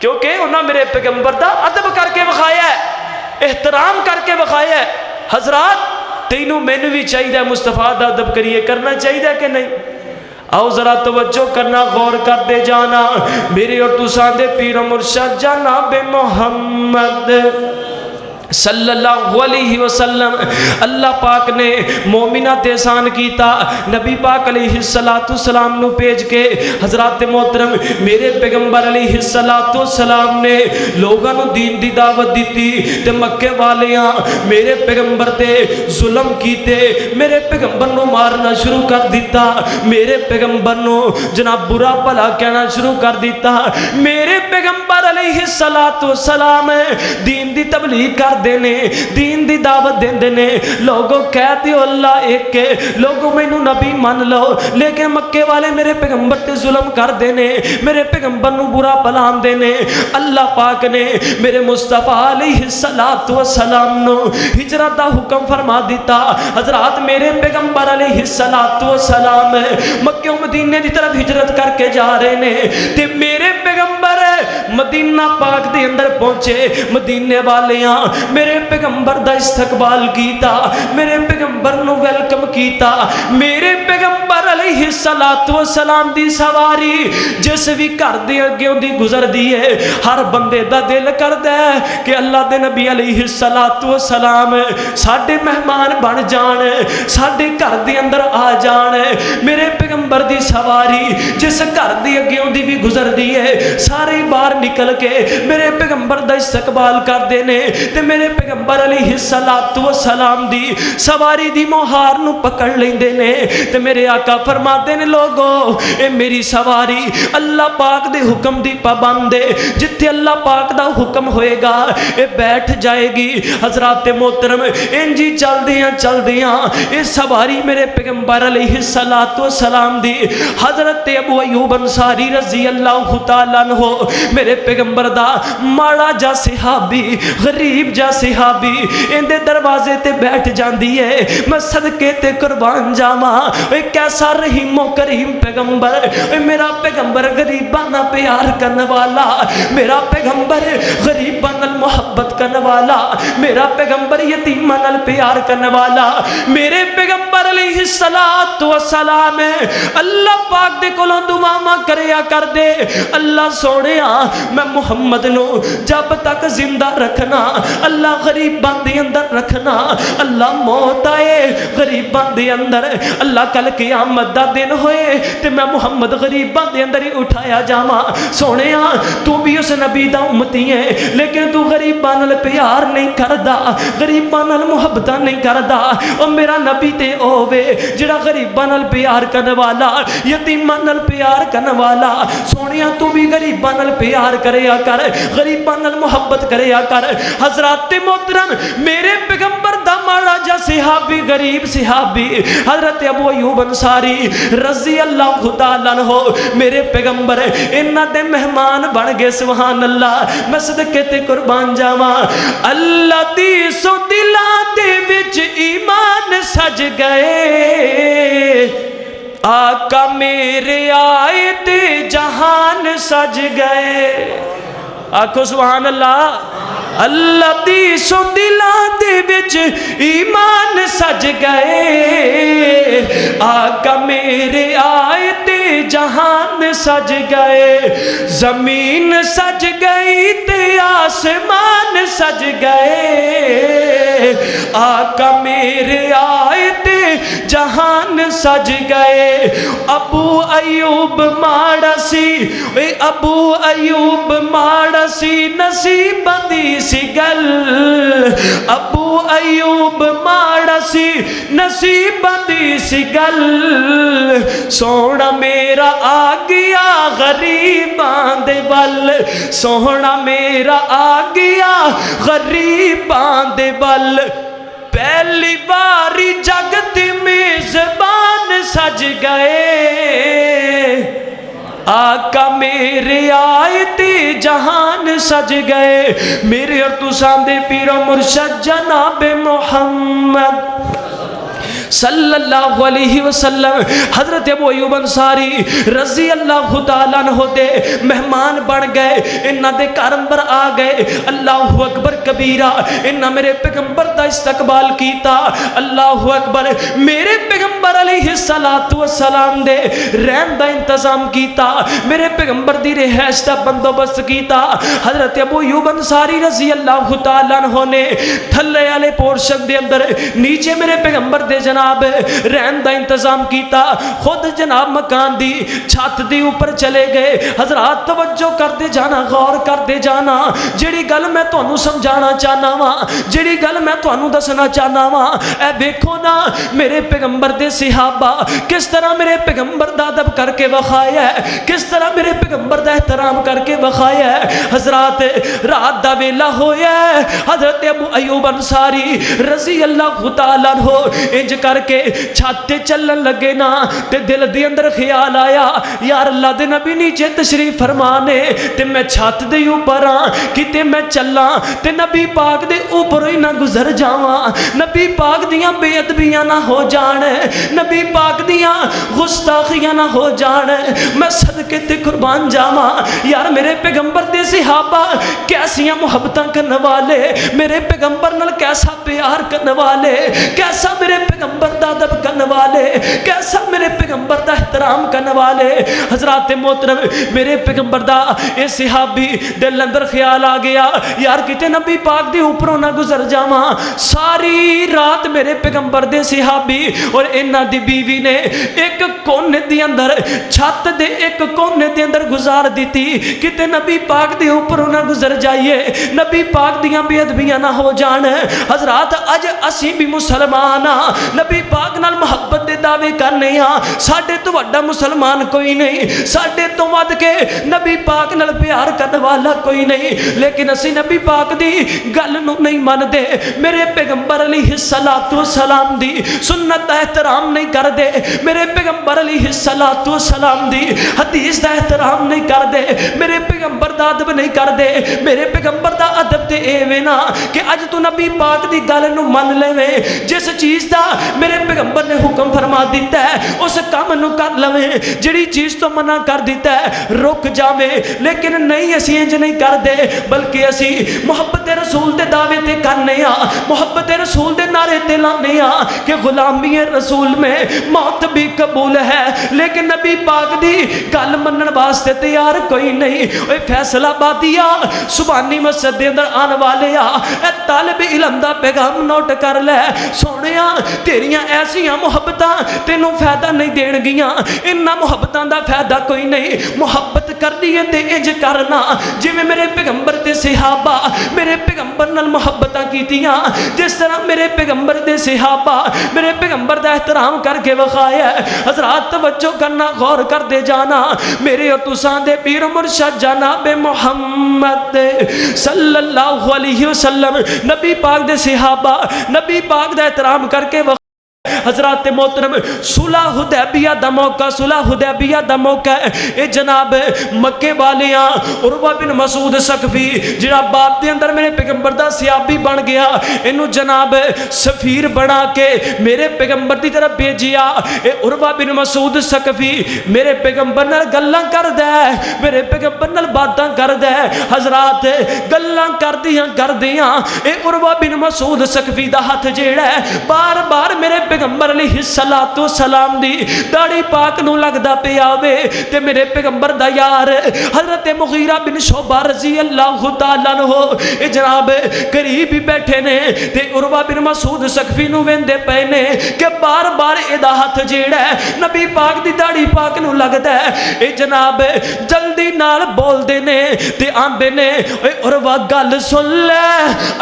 کیونکہ انہاں میرے پیغمبر دا ادب کر کے بخایا ہے، احترام کر کے بخایا ہے۔ حضرات تینوں مینوں بھی چاہیے مصطفیٰ دا ادب کریے، کرنا چاہیے کہ نہیں؟ آؤ ذرا توجہ کرنا، غور کرتے جانا، میرے اور تساں دے پیر و مرشد جناب محمد صلی اللہ علیہ وسلم، اللہ پاک نے مومنہ تے احسان کیتا، نبی پاک علیہ السلام نو بھیج کے حضرات محترم میرے پیغمبر علیہ السلام نے لوگاں نو دین دی دعوت دیتی، تے مکے والیاں میرے پیغمبر تے ظلم کیتے، میرے پیغمبر نو مارنا شروع کر دیتا، میرے پیغمبر نو جناب برا بھلا کہنا شروع کر دیتا۔ میرے پیغمبر علیہ السلام دین دی تبلیغ کر دینے، دین دی دعوت دیندے نے، لوگوں کہتے ہو اللہ ایک ہے، لوگوں میں نو نبی مان لو، لیکن مکے والے میرے پیغمبر تے ظلم کر دینے، میرے پیغمبر نو برا بلان دینے۔ اللہ پاک نے میرے مصطفیٰ علیہ السلام نو ہجرت دا حکم فرما دیتا۔ حضرات میرے پیغمبر علیہ السلام مکہ و مدینے دی طرف ہجرت کر کے جا رہے نے، تے میرے پیغمبر مدینہ پاک دے اندر پہنچے، مدینے والیاں میرے پیغمبر دا استقبال کیتا، میرے پیغمبر نو ویلکم کیتا۔ میرے پیغمبر علیہ السلام دی سواری جس بھی گھر دے اگوں دی گزر دی ہے، ہر بندے دا دل کردا ہے کہ اللہ دے نبی علیہ السلام ساڈے مہمان بن جان، ساڈے گھر دے اندر آ جان۔ میرے پیغمبر دی سواری جس گھر دے اگوں دی بھی گزر دی ہے، سارے باہر نکل کے میرے پیغمبر دا استقبال کردے نے، تے میرے پیغمبر علیہ السلام دی سواری دی مہار نو پکڑ لیندے نے، تے میرے آقا فرماتے نے لوگو اے میری سواری اللہ پاک دے حکم دی پابند ہے، جتھے اللہ پاک دا حکم ہوئے گا اے بیٹھ جائے گی۔ حضرات محترم انجی چل دیاں اے سواری میرے پیغمبر علیہ السلام دی حضرت ابو ایوب انصاری رضی اللہ تعالیٰ عنہ میرے پیغمبر دا ماڑا جا صحابی، غریب جا صحابی اندے دروازے تے بیٹھ جاندی ہے۔ میں صدقے تے قربان جاواں، اے کیسا رحیم و کریم پیغمبر، اے میرا پیغمبر غریبانہ پیار کرنے والا، میرا پیغمبر غریبانہ محبت کرنے والا، میرا پیغمبر یتیمانہ پیار کرنے والا، میرے پیغمبر علیہ السلام اللہ پاک دے کولوں دعاواں کریا کر دے، اللہ سونیا میں محمد نو جب تک زندہ رکھنا، اللہ غریباں دے اندر رکھنا، اللہ موت آئے غریباں دے اندر، اللہ کل قیامت دا دن ہوئے تے میں محمد غریباں دے اندر ہی اٹھایا جاواں۔ سونیا تو بھی اس نبی دا امتی ہے، لیکن تو غریباں نال پیار نہیں کردا، غریباں نال محبت نہیں کردا۔ او میرا نبی تے ہووے جڑا غریباں نال پیار کرنے والا، یتیماں نال پیار کرنے والا۔ سونیا تو بھی غریباں نال پیار کریا کر، غریباں نال محبت کریا کر۔ حضرات محترم میرے پیغمبر دا ماڑا جا صحابی، غریب صحابی حضرت ابو ایوب انصاری رضی اللہ تعالیٰ عنہ میرے پیغمبر انہاں دے مہمان بن گئے۔ سبحان اللہ، میں صدقے تے قربان جاواں، اللہ دی سو دلاں دے وچ ایمان سج گئے، آقا میرے آئے تے جہان سج گئے. آکھو سبحان اللہ. اللہ دی سو دلاں دے وچ ایمان سج گئے. آقا میرے آئے تے جہان سج گئے. زمین سج گئی تے آسمان سج گئے. آقا میرے آئے تے جہان سج گئے. ابو ایوب ماڑا سی, ابو ایوب ماڑا سی, نصیب دی سی گل. ابو ایوب ماڑا سی, نصیب دی سی گل. سونا میرا آ گیا غریباں دے ول. سونا میرا آ گیا غریباں دے ول. پہلی باری جگ تے میزبان سج گئے. آقا میرے آئے تے جہان سج گئے. میرے اور تساں دے پیر و مرشد جناب محمد صلی اللہ علیہ وسلم حضرت ابو ایوب انصاری رضی اللہ تعالیٰ عنہ دے مہمان بن گئے. انہاں دے گھر اندر آ گئے. اللہ اکبر کبیرہ. انہاں میرے پیغمبر دا استقبال کیتا. اللہ اکبر. میرے پیغمبر علیہ السلام دے رہن دا انتظام کیتا. میرے پیغمبر دی رہائش دا بندوبست کیتا. حضرت ابو ایوب انصاری رضی اللہ تعالیٰ عنہ نے تھلے والے پورشن دے اندر نیچے میرے پیغمبر دے جناب رہن دا انتظام کیتا. خود جناب مکان دی چھت دی اوپر چلے گئے. حضرات توجہ کرتے جانا, غور کرتے جانا. جیڑی گل میں تانوں سمجھانا چاہنا وا, جیڑی گل میں تانوں دسنا چاہنا وا, اے ویکھو نا میرے پیغمبر دے صحابہ کس طرح میرے پیغمبر دا ادب کر کے وکھایا ہے, کس طرح میرے پیغمبر دا احترام کر کے وکھایا ہے. حضرات رات دا ویلا ہویا ہے. حضرت ابو ایوب انصاری رضی اللہ تعالیٰ عنہ انج کر کے چھاتے چلن لگے نا, تے دل دی اندر خیال آیا یار اللہ دے نبی نیچے تشریف فرمانے تے میں چھت دے اوپر ہاں, کتے میں چلاں تے نبی پاک دے اوپر ہی نہ گزر جاواں, نبی پاک دیاں بے ادبیاں نہ ہو جان, نبی پاک دیاں گستاخیاں نہ ہو جان, میں صدقے تے قربان جاواں. یار میرے پیغمبر دے صحابہ کیسیاں محبتاں کرنے والے, میرے پیغمبر نال کیسا پیار کرنے والے, کیسا میرے پیغمبر دا ادب کرنے والے, کیسا میرے پیغمبر دا احترام کرنے والے. حضرات محترم میرے پیغمبر دا اے صحابی دل اندر خیال آ گیا یار کتے نبی پاک دے اوپروں نہ گزر جاواں. ساری رات میرے پیغمبر دے صحابی اور انہاں دی بیوی نے ایک کونے دی اندر چھت دے ایک کونے دے اندر گزار دیتی کتے نبی پاک دے اوپروں نہ گزر جائیے, نبی پاک دیاں بے ادبیاں نہ ہو جان. حضرات اج اسی بھی مسلمان ہاں, نبی پاک نال محبت دے دعوے کرنے ہاں, ساڈے تو وڈا مسلمان کوئی نہیں, ساڈے تو ود کے نبی پاک نال پیار کرنے والا کوئی نہیں, لیکن اسی نبی پاک دی گل نو نہیں من دے. میرے پیغمبر علیہ السلام دی سنت دا احترام نہیں کر دے, میرے پیغمبر علیہ السلام دی حدیث دا احترام نہیں کر دے, میرے پیغمبر دا ادب نہیں کر دے. میرے پیغمبر دا ادب تے ایویں نا کہ اج تو نبی پاک دی گل نو من لویں, جس چیز دا میرے پیغمبر نے حکم فرما دیتا ہے اس کام نو کر لویں, جڑی چیز تو منع کر دیتا ہے رک جاویں. لیکن نہیں اسی انج نہیں کر دے, بلکہ اسی محبت رسول دے دعوے تے کرنے ہاں, محبت رسول دے نعرے تے لانے ہاں کہ غلامی رسول میں موت بھی قبول ہے, لیکن نبی پاک دی گل منن واسطے تیار کوئی نہیں. اے فیصلہ بادیا سبحانی مسجد دے اندر آن والے آ, اے طالب علم دا پیغام نوٹ کر لے. سونیا تیریاں ایسیاں محبتاں تینوں فائدہ نہیں دین گیاں, انہاں محبتاں دا فائدہ کوئی نہیں. محبت کر دیئے تے انج کرنا جویں میرے پیغمبر تے صحابہ میرے پیغمبر نال محبتاں کیتیاں, جس طرح میرے پیغمبر دے صحابہ میرے پیغمبر دا احترام کر کے وکھایا ہے. حضرات توجہ کرنا, غور کر دے جانا. میرے اور تساں دے پیر مرشد جناب محمد صلی اللہ علیہ وسلم نبی پاک دے صحابہ نبی پاک دا احترام کر کے حضرات محترم صلح حدیبیہ دا موقع صلح حدیبیہ دا موقع اے جناب مکے والیاں عروہ بن مسعود ثقفی جڑا بعد دے اندر میرے پیغمبر دا صحابی بن گیا انہوں جناب سفیر بنا کے میرے پیغمبر دی طرف بھیجیا اے عروہ بن مسعود ثقفی میرے پیغمبر نال گلاں کردا ہے میرے پیغمبر نال باتاں کردا ہے حضرات گلاں کردیاں اے عروہ بن مسعود ثقفی دا ہاتھ جیڑا ہے بار بار میرے پیغمبر علیہ الصلوۃ والسلام دی داڑھی پاک نو لگدا پیا وے تے میرے پیغمبر دا یار حضرت مغیرہ بن شعبہ رضی اللہ تعالی عنہ اے جناب قریب ہی بیٹھے نے تے عروہ بن مسعود ثقفی نو ویندے پے نے کہ بار بار اے دا ہاتھ جیڑا ہے نبی پاک دی داڑھی پاک نو لگدا ہے اے جناب جلدی نال بول دے نے تے آندے نے اے عروہ گل سن لے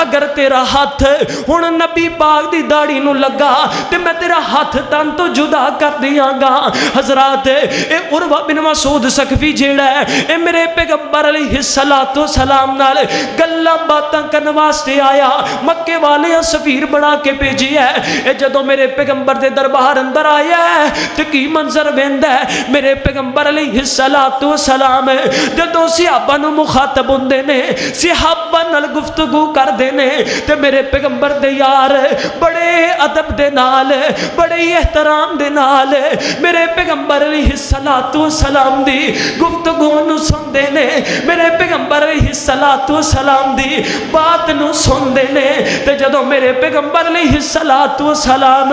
اگر تیرا ہاتھ ہن نبی پاک دی داڑھی نو لگا تے میں تیرا ہاتھ تن تو جدا کر دیاں گا حضرات اے عروہ بن مسعود ثقفی جیڑا ہے اے میرے پیغمبر علیہ الصلوۃ والسلام نال گلاں باتاں کرن واسطے آیا مکے والے سفیر بنا کے بھیجی ہے اے جدوں میرے پیغمبر دے دربار اندر آیا ہے تے کی منظر ویندا ہے میرے پیغمبر علیہ الصلوۃ والسلام جدوں صحابہ نو مخاطب ہوندے نے صحابہ نال گفتگو کردے نے تے میرے پیغمبر دے یار بڑے ادب دے نال بڑے احترام دے نال میرے پیغمبر علیہ الصلوۃ والسلام دی گفتگو نو سندے نے میرے پیغمبر علیہ الصلوۃ والسلام دی بات نو سندے نے تے جدوں میرے پیغمبر علیہ الصلوۃ والسلام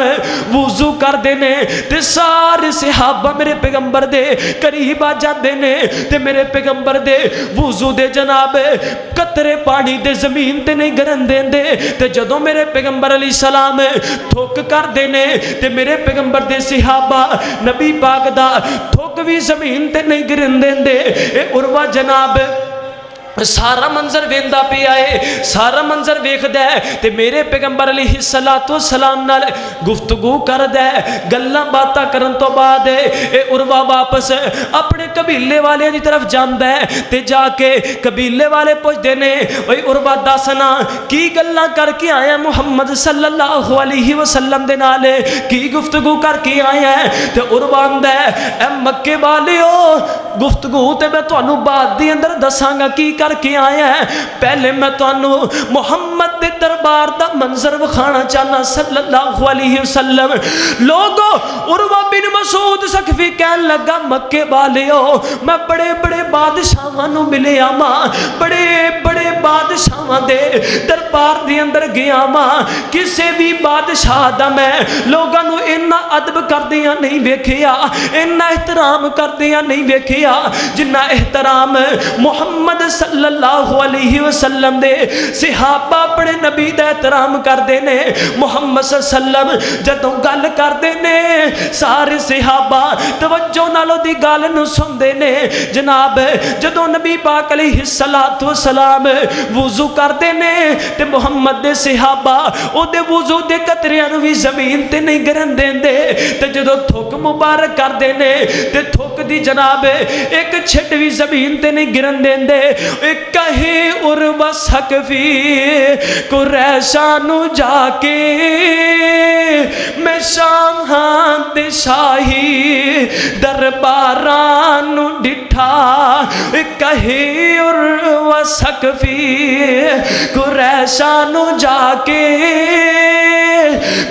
وضو کردے نے تے سارے صحابہ میرے پیغمبر دے قریب آ جاندے نے تے میرے پیغمبر دے وضو دے جناب قطرے پانی دے زمین تے نہیں گرن دیندے تے جدوں میرے پیغمبر علیہ السلام تھوک کردے نے تے میرے پیغمبر دے صحابہ نبی پاک دا تھوک بھی زمین تے نہیں گرن دیندے اے عروہ جناب سارا منظر ویندا پیا ہے سارا منظر ویکھدا ہے تے میرے پیغمبر علیہ الصلوۃ والسلام نال گفتگو کردا ہے گلاں باتاں کرن تو بعد اے عروہ واپس اپنے قبیلے والے دی طرف جاندا ہے تے جا کے قبیلے والے پوچھدے نے اوے عروہ دسنا کی گلاں کر کے آیا محمد صلی اللہ علیہ وسلم دے نال کی گفتگو کر کے آیا ہے تے عروہ آندا ہے اے مکے والیو گفتگو تے میں تانوں بعد دی اندر دساں گا کی کر کے آیا ہے پہلے میں تانوں محمد دے دربار دا منظر وکھانا چاہنا صلی اللہ علیہ وسلم لوگوں عروہ بن مسعود ثقفی کہن لگا مکے والیو میں بڑے بڑے بادشاہاں نو ملیا ماں بڑے بڑے بادشاہاں دے دربار دے اندر گیا ماں کسے بھی بادشاہ دا میں لوگاں نو اتنا ادب کردیاں نہیں ویکھیا اتنا احترام کردیاں نہیں ویکھیا جنہ احترام محمد صلی اللہ علیہ وسلم دے صحابہ اپنے نبی دا احترام کردے نے محمد صلی اللہ علیہ وسلم جدوں گل کردے نے سارے صحابہ توجہ نالوں دی گل نو سندے نے جناب جدوں نبی پاک علیہ الصلوۃ والسلام وضو کردے نے تے محمد دے صحابہ او دے وضو دے قطریاں نو وی زمین تے نہیں گرن دیندے تے جدوں تھوک مبارک کردے نے تے تھوک دی جناب ایک چھٹ وی زمین تے نہیں گرن دیندے کہے عروہ ثقفی قریشاں نو جا کے میں شاہاں تے شاہی درباراں نو ڈٹھا کہے عروہ ثقفی قریشاں نو جا کے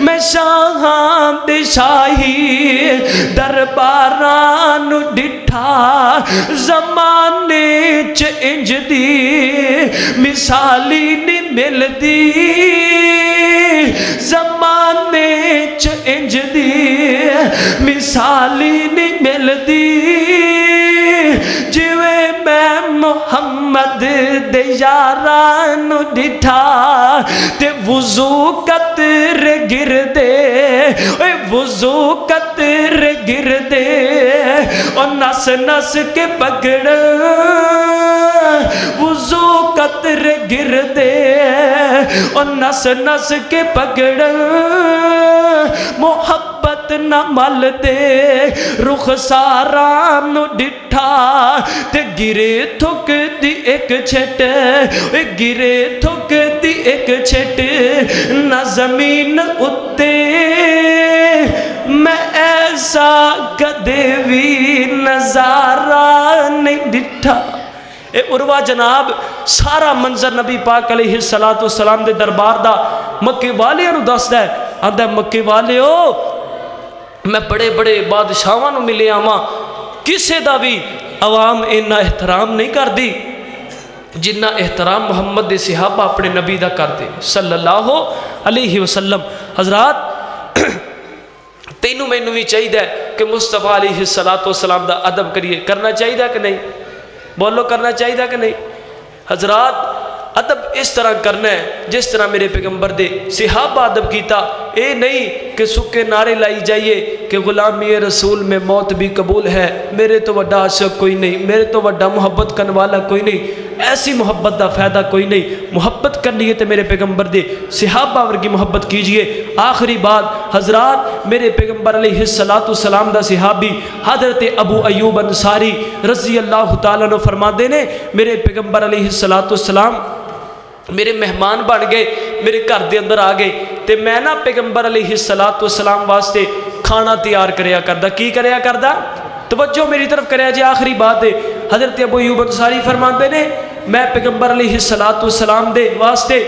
میں شاہاں تے شاہی درباراں نو ڈٹھا زمانے چ انج دی مثالی نہیں ملدی زمانے چ انج دی مثالی نہیں ملدی جویں میں محمد دے یاراں نو ڈٹھا تے وضو قطر گردے اے وضو قطر گردے اور نس نس کے پکڑ وضو قطر گردے اور نس نس کے پکڑ محبت نہ مل دے رخ سارا نو ڈٹھا تے گرے تھک دی ایک چھٹ گرے تھک دی ایک چھٹ نہ زمین اتے میں ایسا کدے بھی نظارہ نہیں ڈٹھا۔ اے عروہ جناب سارا منظر نبی پاک علیہ السلام دے دربار دا مکے والیاں نو دسدا ہے، آندا ہے مکے والیو میں بڑے بڑے بادشاہاں نو ملے آواں، کسے دا بھی عوام اینا احترام نہیں کر دی جنہ احترام محمد دے صحابہ اپنے نبی دا کر دے صلی اللہ علیہ وسلم۔ حضرات تینوں مینوں بھی چاہیے کہ مصطفیٰ علیہ السلام دا ادب کریے، کرنا چاہیے کہ نہیں؟ بولو کرنا چاہیے کہ نہیں؟ حضرات ادب اس طرح کرنا ہے جس طرح میرے پیغمبر دے صحابہ ادب کیتا، اے نہیں کہ سکے نعرے لائی جائیے کہ غلامی رسول میں موت بھی قبول ہے، میرے تو وڈا عاشق کوئی نہیں، میرے تو وڈا محبت کرنے والا کوئی نہیں۔ ایسی محبت دا فائدہ کوئی نہیں، محبت کرنی ہے تو میرے پیغمبر دے صحابہ ورگی محبت کیجئے۔ آخری بات حضرات، میرے پیغمبر علیہ السلام دا صحابی حضرت ابو ایوب انصاری رضی اللہ تعالیٰ عنہ فرما دینے، میرے پیغمبر علیہ السلام میرے مہمان بن گئے، میرے گھر دے اندر آ گئے، تے میں نا پیغمبر علیہ السلام واسطے کھانا تیار کریا کردا۔ کی کریا کردا؟ توجہ میری طرف کریا جی، آخری بات ہے۔ حضرت ابو ایوب انصاری فرماندے نے میں پیغمبر علیہ السلام دے واسطے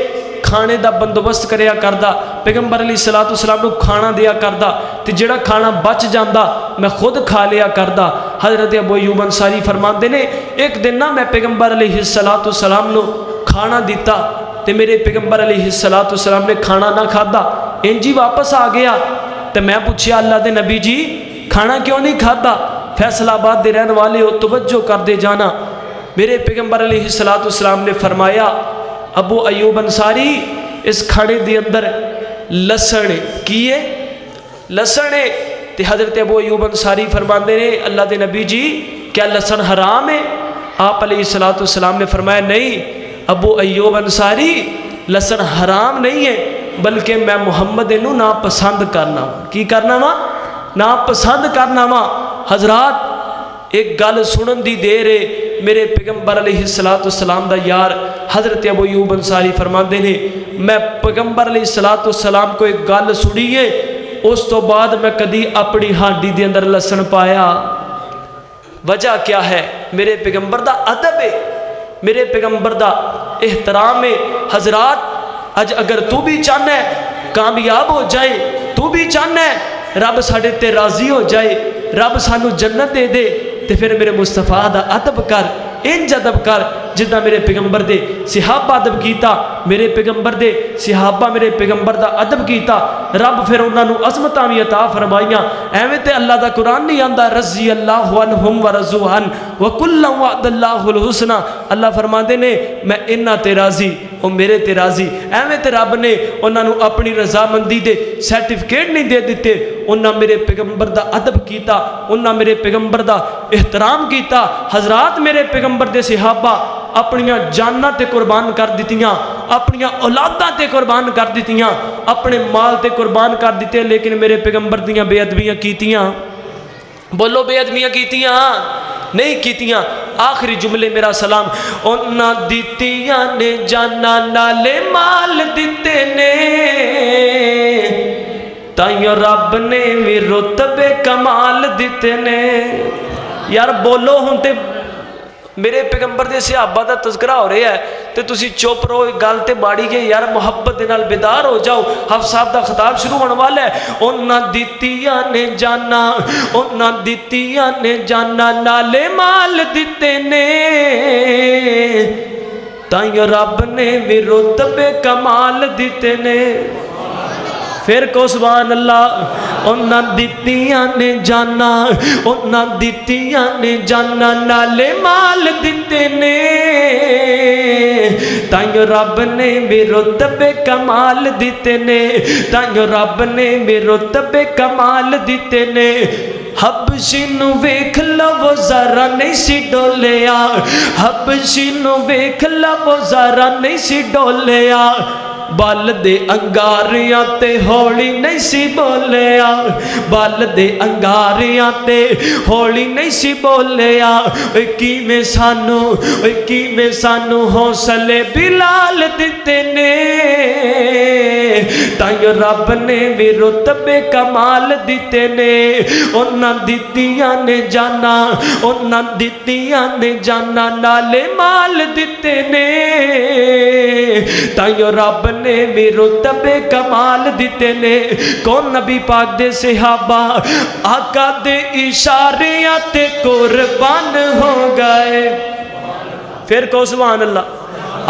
کھانے دا بندوبست کریا کردا، پیغمبر علیہ السلام نو کھانا دیا کردا، تے جڑا کھانا بچ جاندا میں خود کھا لیا کردا۔ حضرت ابو ایوب انصاری فرماندے نے ایک دن نا میں پیغمبر علیہ السلام نو کھانا دیتا تے میرے پیغمبر علیہ السلام نے کھانا نہ کھادا، انجی واپس آ گیا تے میں پوچھیا اللہ دے نبی جی کھانا کیوں نہیں کھادا؟ فیصل آباد دے رہن والے ہو، توجہ کر دے جانا۔ میرے پیغمبر علیہ السلام نے فرمایا ابو ایوب انصاری اس کھانے دے اندر لسن کیے لسن ہے، تے حضرت ابو ایوب انصاری فرماندے نے اللہ دے نبی جی کیا لسن حرام ہے؟ آپ علیہ السلام نے فرمایا نہیں ابو ایوب انصاری لسن حرام نہیں ہے، بلکہ میں محمد نو ناپسند کرنا وا۔ کی کرنا وا؟ ناپسند کرنا وا۔ حضرات ایک گل سنن دی دیر ہے، میرے پیغمبر علیہ السلام دا یار حضرت ابو ایوب انصاری فرماندے نے میں پیغمبر علیہ السلام کو ایک گل سنی ہے، اس تو بعد میں کدی اپنی ہانڈی دے اندر لسن پایا۔ وجہ کیا ہے؟ میرے پیغمبر دا ادب ہے، میرے پیغمبر دا احترام ہے۔ حضرات اج اگر تو بھی چاہنا ہے کامیاب ہو جائے، تو بھی چاہنا ہے رب ساڑھے تے راضی ہو جائے، رب سانو جنت دے دے، تے پھر میرے مصطفیٰ دا ادب کر، انج ادب کر جدہ میرے پیغمبر دے صحابہ ادب کیتا، میرے پیغمبر دے صحابہ میرے پیغمبر دا ادب کیتا، رب پھر انہاں نو عظمتاں وی عطا فرمائیاں۔ ایویں تے اللہ دا قرآن نہیں آندا رضی اللہ عنہم ورضوا عنہ وکلا وعد اللہ الحسنى، اللہ فرماندے نے میں انہاں تے راضی او میرے تے راضی۔ ایویں تے رب نے انہاں نو اپنی رضامندی دے سرٹیفکیٹ نہیں دے دیتے، انہاں میرے پیغمبر دا ادب کیتا، انہاں میرے پیغمبر دا احترام کیتا۔ حضرات میرے پیغمبر دے صحابہ اپنیاں جاناں تے قربان کر دیتیاں، اپنیاں اولاداں تے قربان کر دیتیاں، اپنے مال تے قربان کر دیتے، لیکن میرے پیغمبر دیاں بے ادبیاں کیتیاں؟ بولو بے ادبیاں کیتیاں؟ نہیں کیتیاں۔ آخری جملے میرا سلام انہاں دیتیاں نے جانا نالے مال دیتے نے، تائیوں رب نے بھی رتبے کمال دیتے نے۔ یار بولو ہوں تے میرے پیغمبر دے صحابہ دا تذکرہ ہو رہا ہے تے تسی چوپ رہو، ایک گل تے باڑی گئے یار محبت دے نال بیدار ہو جاؤ۔ حفظ صاحب دا خطاب شروع ہونے والا ہے انہاں دیتیاں نے جانا، انہاں دیتیاں نے جانا نالے مال دیتے نے، تائیوں رب نے بھی رتبے کمال دیتے نے۔ پھر کو سبحان اللہ۔ انہاں دیتیاں نے جانا، انہاں دیتیاں نے جانا نالے مال دیتے نے، تائیوں رب نے بھی رتبے کمال دیتے نے، تائیوں رب نے بھی رتبے کمال دیتے نے۔ حبشی نو ویکھ لو ذرا نہیں سی ڈولیا، حبشی نو ویکھ لو ذرا نہیں سی ڈولیا، بال دے انگاریاں تے ہولی نہیں سی بولیا، بال دے انگاریاں تے ہولی نہیں سی بولیا۔ کیویں سانو حوصلے بلال دیتے نے، تائیوں رب نے بھی رتبے کمال دیتے نے انہاں دتیاں نے جانا انہاں دتیاں نے جانا نالے مال دیتے نے تائیوں رب نے بھی رتبے کمال دیتے نے کون نبی پاک دے صحابہ آقا دے اشاریاں تے قربان ہو گئے پھر کو سبحان اللہ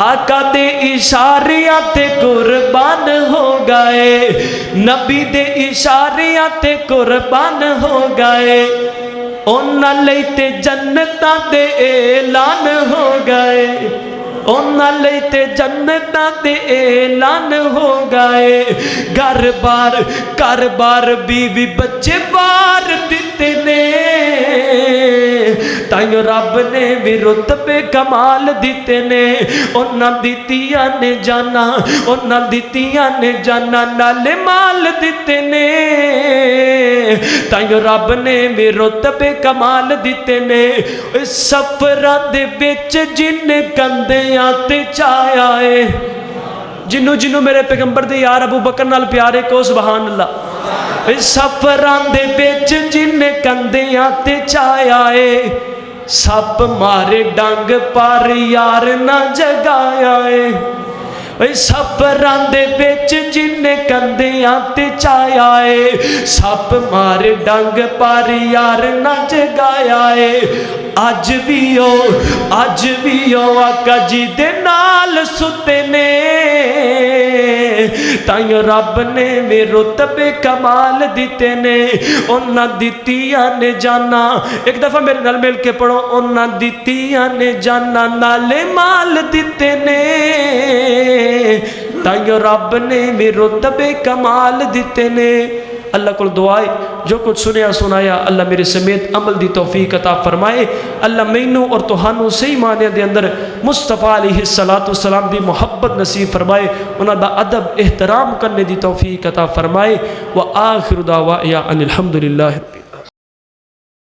آقا دے اشاریاں تے قربان ہو گئے نبی دے اشاریاں تے قربان ہو گئے انہاں لئی تے جنتاں دے اعلان ہو گئے انہاں لئی تے جنتاں دے اعلان ہو گئے گھر بار بیوی بچے بار دیتے نے تائیوں رب نے بھی رتبے کمال دیتے نے انہاں دتیاں نے جانا انہاں دتیاں نے جانا نالے مال دیتے نے تائیوں رب نے بھی رتبے کمال دیتے نے اس سفراں دے وچ جن کندیاں تے چایا ہے جنوں جنوں میرے پیغمبر دے یار ابو بکر نال پیارے کو سبحان اللہ اس سفراں دے وچ جن کندیاں تے چایا ہے سپ مارے ڈنگ پر یار نہ جگایا ہے سفراں دے وچ جن کندیاں تے چایا ہے سپ مارے ڈنگ پر یار نہ جگایا ہے اج بھی آقا جی دے نال ستے نے تائیوں رب نے بھی رتبے کمال دیتے نے انہاں دتیاں نے جانا ایک دفعہ میرے نال مل کے پڑھو انہاں دتیاں نے جانا نالے مال دیتے نے تائیوں رب نے بھی رتبے کمال دیتے نے اللہ کو دعائے جو کچھ سنیا سنایا اللہ میرے سمیت عمل دی توفیق عطا فرمائے اللہ مینوں اور تہانوں صحیح معنی دے اندر مصطفیٰ علیہ السلام دی محبت نصیب فرمائے انہاں دا ادب احترام کرنے دی توفیق عطا فرمائے وآخر دعوایا ان الحمدللہ